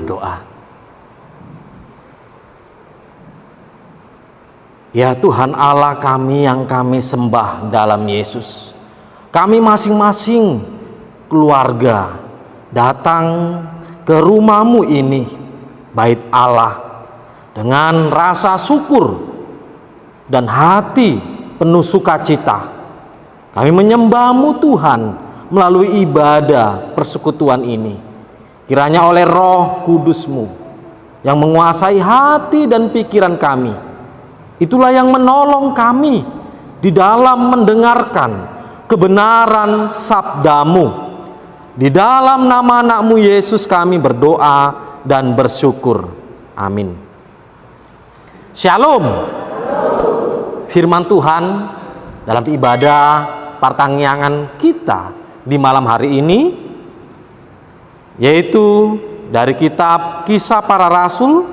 berdoa. Ya Tuhan Allah kami yang kami sembah dalam Yesus, kami masing-masing keluarga datang ke rumah-Mu ini, bait Allah, dengan rasa syukur dan hati penuh sukacita. Kami menyembah-Mu Tuhan melalui ibadah persekutuan ini. Kiranya oleh Roh Kudus-Mu yang menguasai hati dan pikiran kami, itulah yang menolong kami di dalam mendengarkan kebenaran sabda-Mu. Di dalam nama anak-Mu Yesus kami berdoa dan bersyukur. Amin. Shalom. Firman Tuhan dalam ibadah pertangyangan kita di malam hari ini, yaitu dari kitab Kisah Para Rasul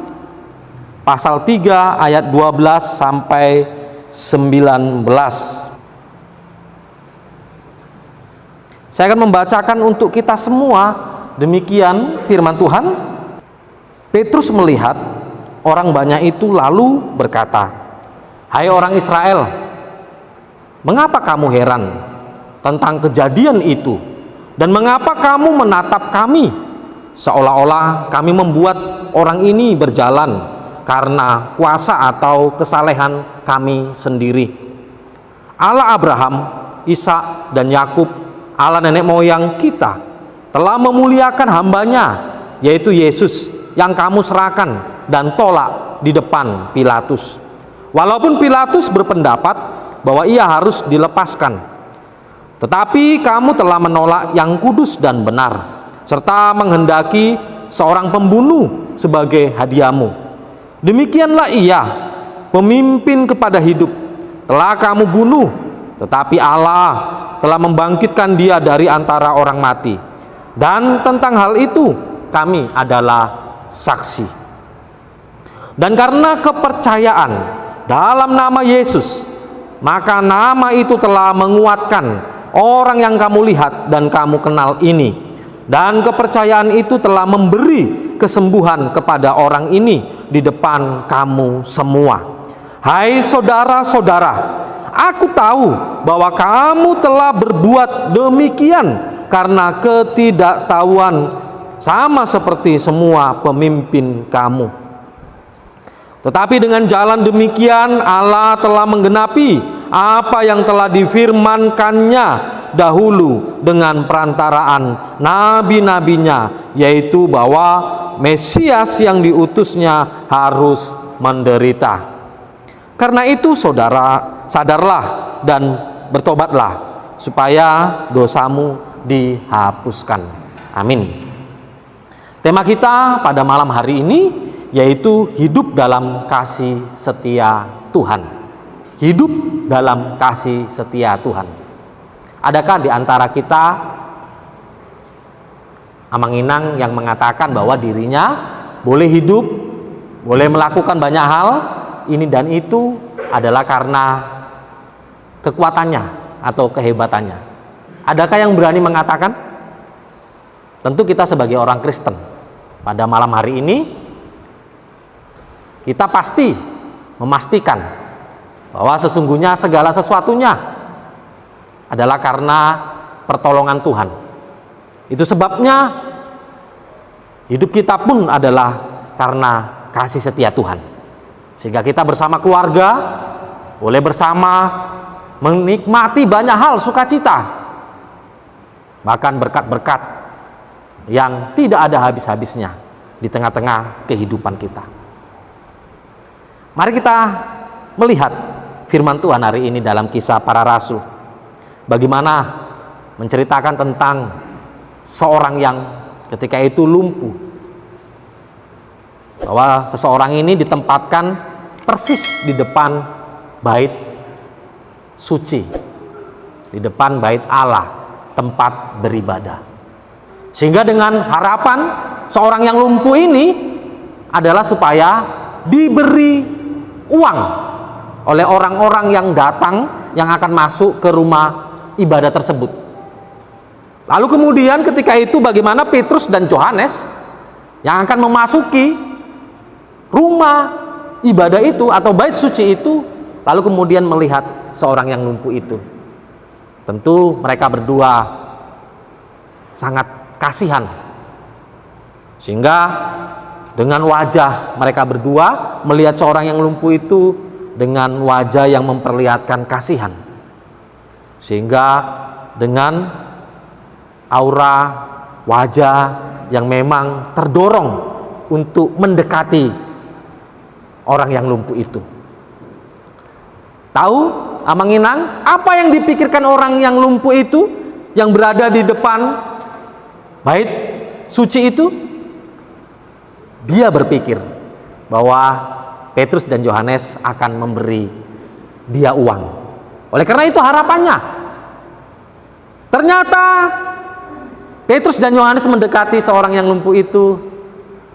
pasal 3 ayat 12 sampai 19. Saya akan membacakan untuk kita semua. Demikian firman Tuhan. Petrus melihat orang banyak itu lalu berkata, "Hai orang Israel, mengapa kamu heran tentang kejadian itu? Dan mengapa kamu menatap kami seolah-olah kami membuat orang ini berjalan karena kuasa atau kesalehan kami sendiri? Allah Abraham, Ishak dan Yakub, Allah nenek moyang kita, telah memuliakan hambanya, yaitu Yesus, yang kamu serahkan dan tolak di depan Pilatus. Walaupun Pilatus berpendapat bahwa ia harus dilepaskan, tetapi kamu telah menolak yang kudus dan benar, serta menghendaki seorang pembunuh sebagai hadiahmu. Demikianlah ia, pemimpin kepada hidup, telah kamu bunuh, tetapi Allah telah membangkitkan dia dari antara orang mati. Dan tentang hal itu kami adalah saksi. Dan karena kepercayaan dalam nama Yesus, maka nama itu telah menguatkan orang yang kamu lihat dan kamu kenal ini. Dan kepercayaan itu telah memberi kesembuhan kepada orang ini di depan kamu semua. Hai saudara-saudara, aku tahu bahwa kamu telah berbuat demikian karena ketidaktahuan, sama seperti semua pemimpin kamu. Tetapi dengan jalan demikian Allah telah menggenapi apa yang telah difirmankannya dahulu dengan perantaraan nabi-nabinya, yaitu bahwa Mesias yang diutusnya harus menderita. Karena itu saudara, sadarlah dan bertobatlah supaya dosamu dihapuskan. Amin. Tema kita pada malam hari ini yaitu hidup dalam kasih setia Tuhan. Hidup dalam kasih setia Tuhan. Adakah di antara kita amang-inang yang mengatakan bahwa dirinya boleh hidup, boleh melakukan banyak hal, ini dan itu adalah karena kekuatannya atau kehebatannya? Adakah yang berani mengatakan? Tentu kita sebagai orang Kristen pada malam hari ini kita pasti memastikan bahwa sesungguhnya segala sesuatunya adalah karena pertolongan Tuhan. Itu sebabnya hidup kita pun adalah karena kasih setia Tuhan. Sehingga kita bersama keluarga boleh bersama menikmati banyak hal sukacita, bahkan berkat-berkat yang tidak ada habis-habisnya di tengah-tengah kehidupan kita. Mari kita melihat firman Tuhan hari ini dalam Kisah Para Rasul. Bagaimana menceritakan tentang seorang yang ketika itu lumpuh, bahwa seseorang ini ditempatkan persis di depan bait suci, di depan bait Allah, tempat beribadah. Sehingga dengan harapan seorang yang lumpuh ini adalah supaya diberi uang oleh orang-orang yang datang, yang akan masuk ke rumah ibadah tersebut. Lalu kemudian ketika itu bagaimana Petrus dan Yohanes yang akan memasuki rumah ibadah itu atau bait suci itu, lalu kemudian melihat seorang yang lumpuh itu. Tentu mereka berdua sangat kasihan, sehingga dengan wajah mereka berdua melihat seorang yang lumpuh itu dengan wajah yang memperlihatkan kasihan, sehingga dengan aura wajah yang memang terdorong untuk mendekati orang yang lumpuh itu. Tahu Amanginang apa yang dipikirkan orang yang lumpuh itu yang berada di depan bait suci itu? Dia berpikir bahwa Petrus dan Yohanes akan memberi dia uang. Oleh karena itu harapannya, ternyata Petrus dan Yohanes mendekati seorang yang lumpuh itu,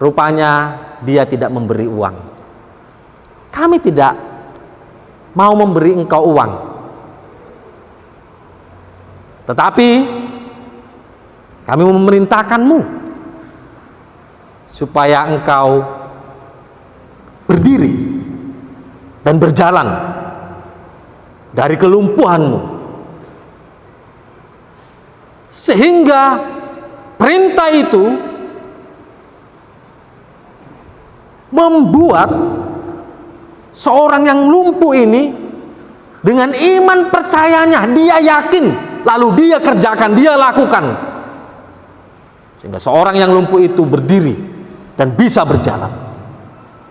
rupanya dia tidak memberi uang. Kami tidak mau memberi engkau uang, tetapi kami memerintahkanmu supaya engkau berdiri dan berjalan dari kelumpuhanmu, sehingga perintah itu membuat seorang yang lumpuh ini dengan iman percayanya, dia yakin, lalu dia kerjakan, dia lakukan, sehingga seorang yang lumpuh itu berdiri dan bisa berjalan,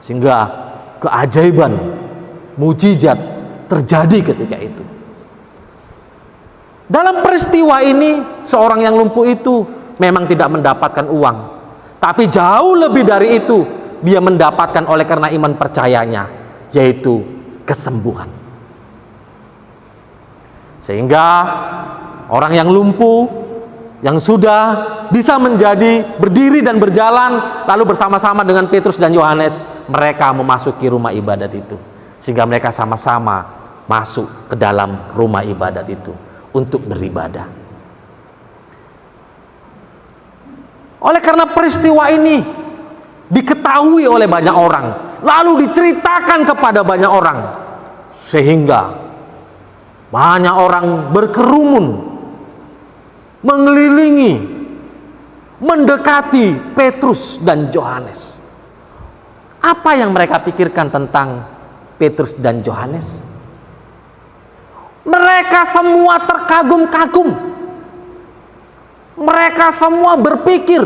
sehingga keajaiban, mujizat terjadi ketika itu. Dalam peristiwa ini seorang yang lumpuh itu memang tidak mendapatkan uang, tapi jauh lebih dari itu dia mendapatkan oleh karena iman percayanya, yaitu kesembuhan. Sehingga orang yang lumpuh yang sudah bisa menjadi berdiri dan berjalan, lalu bersama-sama dengan Petrus dan Yohanes mereka memasuki rumah ibadat itu, sehingga mereka sama-sama masuk ke dalam rumah ibadat itu untuk beribadah. Oleh karena peristiwa ini diketahui oleh banyak orang, lalu diceritakan kepada banyak orang, sehingga banyak orang berkerumun mengelilingi, mendekati Petrus dan Yohanes. Apa yang mereka pikirkan tentang Petrus dan Yohanes? Mereka semua terkagum-kagum. Mereka semua berpikir,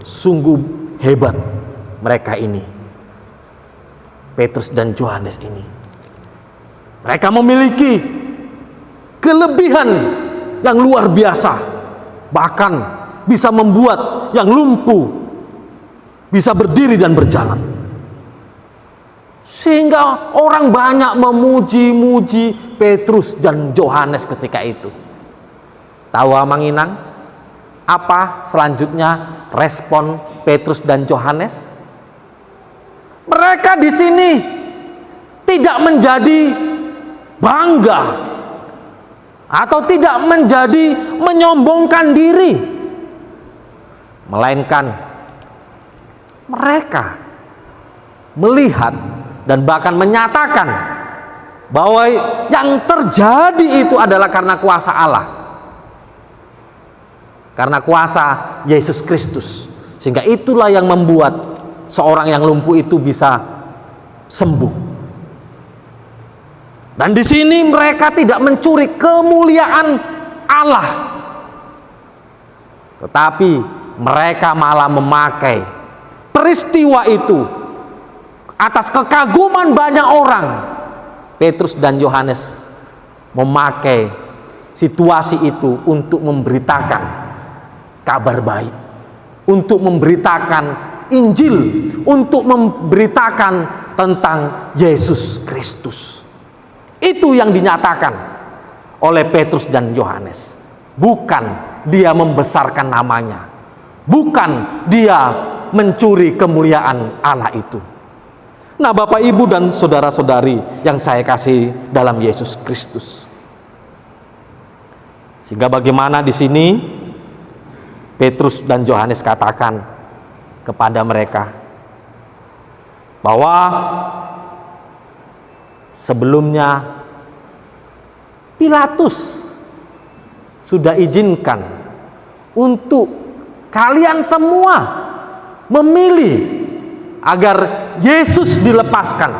sungguh hebat mereka ini, Petrus dan Yohanes ini. Mereka memiliki kelebihan yang luar biasa, bahkan bisa membuat yang lumpuh bisa berdiri dan berjalan. Sehingga orang banyak memuji-muji Petrus dan Yohanes ketika itu. Tahu Amanginang apa selanjutnya respon Petrus dan Yohanes? Mereka di sini tidak menjadi bangga atau tidak menjadi menyombongkan diri, melainkan mereka melihat dan bahkan menyatakan bahwa yang terjadi itu adalah karena kuasa Allah, karena kuasa Yesus Kristus, sehingga itulah yang membuat seorang yang lumpuh itu bisa sembuh. Dan di sini mereka tidak mencuri kemuliaan Allah, tetapi mereka malah memakai peristiwa itu atas kekaguman banyak orang. Petrus dan Yohanes memakai situasi itu untuk memberitakan kabar baik, untuk memberitakan Injil, untuk memberitakan tentang Yesus Kristus. Itu yang dinyatakan oleh Petrus dan Yohanes. Bukan dia membesarkan namanya, bukan dia mencuri kemuliaan Allah itu. Nah, Bapak, Ibu, dan saudara-saudari yang saya kasih dalam Yesus Kristus, sehingga bagaimana di sini Petrus dan Yohanes katakan, kepada mereka bahwa sebelumnya Pilatus sudah izinkan untuk kalian semua memilih agar Yesus dilepaskan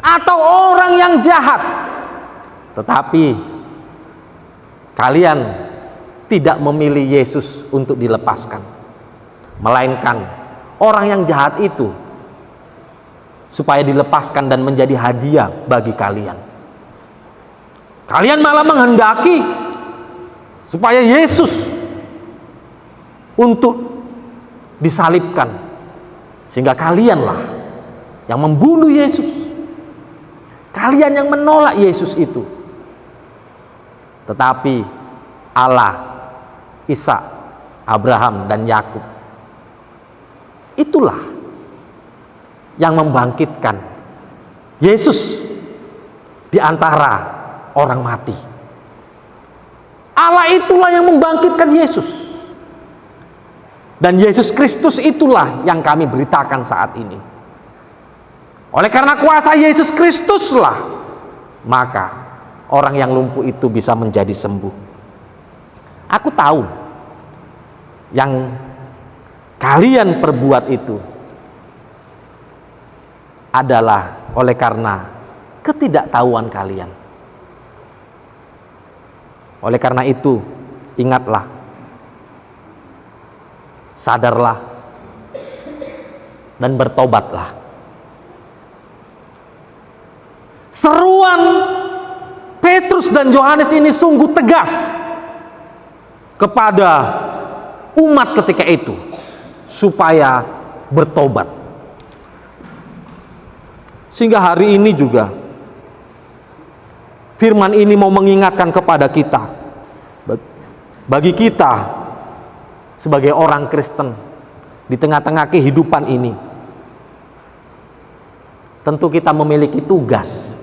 atau orang yang jahat, tetapi kalian tidak memilih Yesus untuk dilepaskan, melainkan orang yang jahat itu supaya dilepaskan dan menjadi hadiah bagi kalian. Kalian malah menghendaki supaya Yesus untuk disalibkan, sehingga kalianlah yang membunuh Yesus. Kalian yang menolak Yesus itu. Tetapi Allah, Ishak, Abraham, dan Yakub, itulah yang membangkitkan Yesus di antara orang mati. Allah itulah yang membangkitkan Yesus. Dan Yesus Kristus itulah yang kami beritakan saat ini. Oleh karena kuasa Yesus Kristuslah, maka orang yang lumpuh itu bisa menjadi sembuh. Aku tahu yang kalian perbuat itu adalah oleh karena ketidaktahuan kalian. Oleh karena itu, ingatlah, sadarlah, dan bertobatlah. Seruan Petrus dan Yohanes ini sungguh tegas kepada umat ketika itu supaya bertobat. Sehingga hari ini juga firman ini mau mengingatkan kepada kita, bagi kita sebagai orang Kristen di tengah-tengah kehidupan ini, tentu kita memiliki tugas.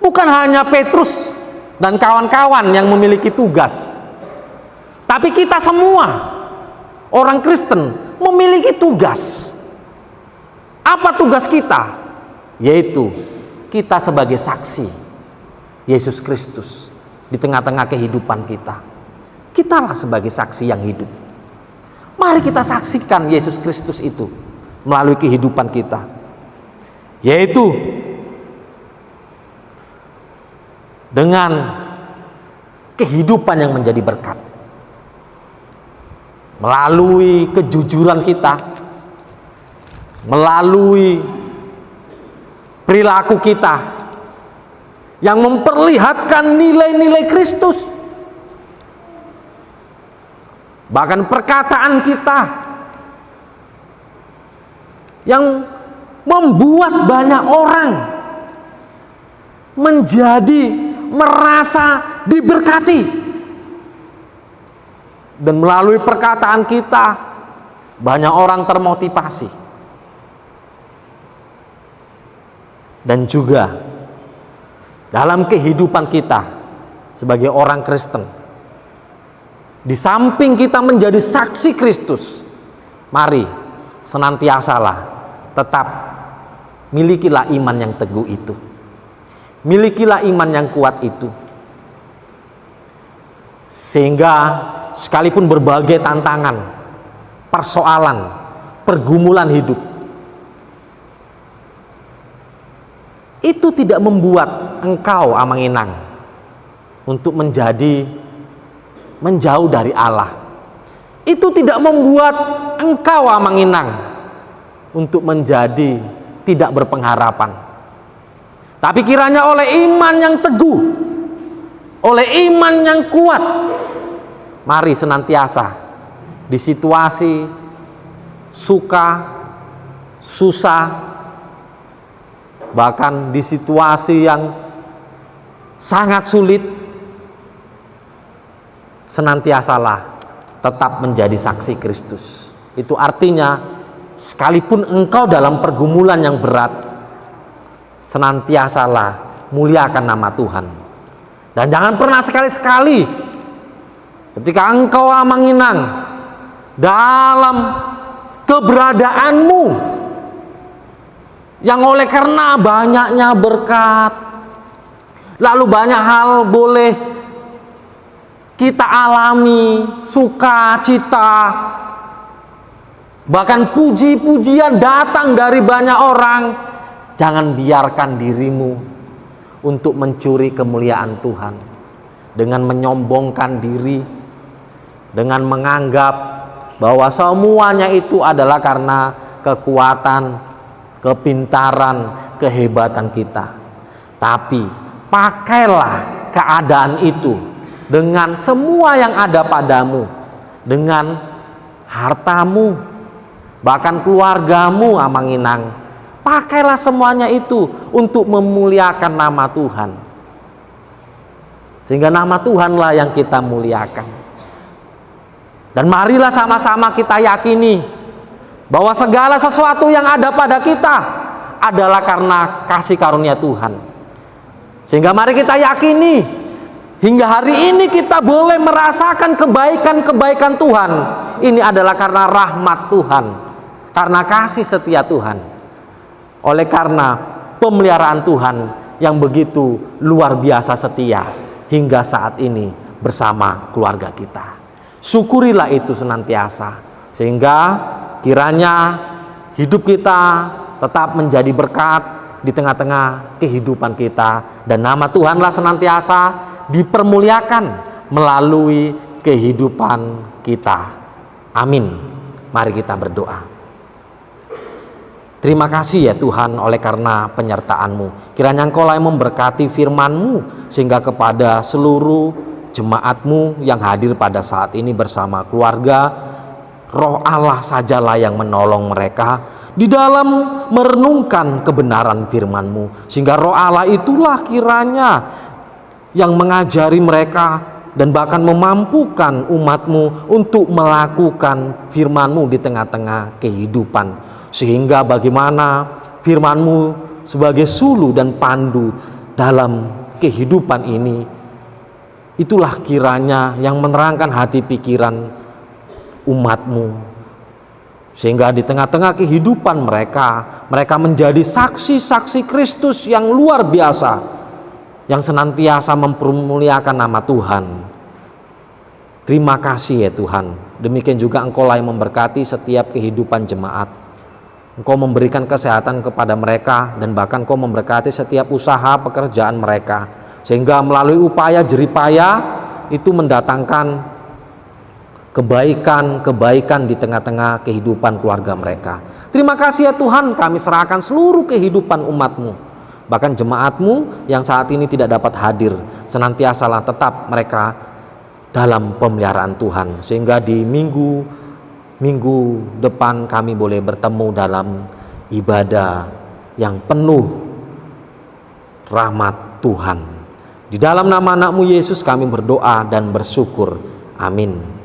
Bukan hanya Petrus dan kawan-kawan yang memiliki tugas, tapi kita semua orang Kristen memiliki tugas. Apa tugas kita? Yaitu kita sebagai saksi Yesus Kristus di tengah-tengah kehidupan kita. Kitalah sebagai saksi yang hidup. Mari kita saksikan Yesus Kristus itu melalui kehidupan kita, yaitu dengan kehidupan yang menjadi berkat, melalui kejujuran kita, melalui perilaku kita yang memperlihatkan nilai-nilai Kristus, bahkan perkataan kita yang membuat banyak orang menjadi merasa diberkati. Dan melalui perkataan kita banyak orang termotivasi. Dan juga dalam kehidupan kita sebagai orang Kristen, di samping kita menjadi saksi Kristus, mari senantiasalah tetap milikilah iman yang teguh itu. Milikilah iman yang kuat itu, sehingga sekalipun berbagai tantangan, persoalan, pergumulan hidup, itu tidak membuat engkau amang-inang untuk menjauh dari Allah. Itu tidak membuat engkau amang-inang untuk menjadi tidak berpengharapan. Tapi kiranya oleh iman yang teguh, oleh iman yang kuat, mari senantiasa di situasi suka, susah, bahkan di situasi yang sangat sulit, senantiasalah tetap menjadi saksi Kristus. Itu artinya sekalipun engkau dalam pergumulan yang berat, senantiasalah muliakan nama Tuhan. Dan jangan pernah sekali-sekali ketika engkau amang-inang dalam keberadaanmu, yang oleh karena banyaknya berkat, lalu banyak hal boleh kita alami, sukacita, bahkan puji-pujian datang dari banyak orang. Jangan biarkan dirimu untuk mencuri kemuliaan Tuhan dengan menyombongkan diri, dengan menganggap bahwa semuanya itu adalah karena kekuatan, kepintaran, kehebatan kita. Tapi pakailah keadaan itu dengan semua yang ada padamu, dengan hartamu, bahkan keluargamu, Amanginang. Pakailah semuanya itu untuk memuliakan nama Tuhan, sehingga nama Tuhanlah yang kita muliakan. Dan marilah sama-sama kita yakini bahwa segala sesuatu yang ada pada kita adalah karena kasih karunia Tuhan. Sehingga mari kita yakini, hingga hari ini kita boleh merasakan kebaikan-kebaikan Tuhan. Ini adalah karena rahmat Tuhan, karena kasih setia Tuhan, oleh karena pemeliharaan Tuhan yang begitu luar biasa setia hingga saat ini bersama keluarga kita. Syukurilah itu senantiasa, sehingga kiranya hidup kita tetap menjadi berkat di tengah-tengah kehidupan kita, dan nama Tuhanlah senantiasa dipermuliakan melalui kehidupan kita. Amin. Mari kita berdoa. Terima kasih ya Tuhan oleh karena penyertaan-Mu. Kiranya Engkau yang memberkati firman-Mu, sehingga kepada seluruh jemaat-Mu yang hadir pada saat ini bersama keluarga, Roh Allah sajalah yang menolong mereka di dalam merenungkan kebenaran firman-Mu, sehingga Roh Allah itulah kiranya yang mengajari mereka dan bahkan memampukan umat-Mu untuk melakukan firman-Mu di tengah-tengah kehidupan, sehingga bagaimana firman-Mu sebagai sulu dan pandu dalam kehidupan ini, itulah kiranya yang menerangkan hati pikiran umat-Mu, sehingga di tengah-tengah kehidupan mereka menjadi saksi-saksi Kristus yang luar biasa, yang senantiasa mempermuliakan nama Tuhan. Terima kasih ya Tuhan. Demikian juga Engkau yang memberkati setiap kehidupan jemaat. Engkau memberikan kesehatan kepada mereka, dan bahkan Engkau memberkati setiap usaha pekerjaan mereka, sehingga melalui upaya jeripaya itu mendatangkan kebaikan di tengah-tengah kehidupan keluarga mereka. Terima kasih ya Tuhan, kami serahkan seluruh kehidupan umat-Mu, bahkan jemaat-Mu yang saat ini tidak dapat hadir, senantiasalah tetap mereka dalam pemeliharaan Tuhan, sehingga di minggu depan kami boleh bertemu dalam ibadah yang penuh rahmat Tuhan. Di dalam nama anak-Mu Yesus kami berdoa dan bersyukur. Amin.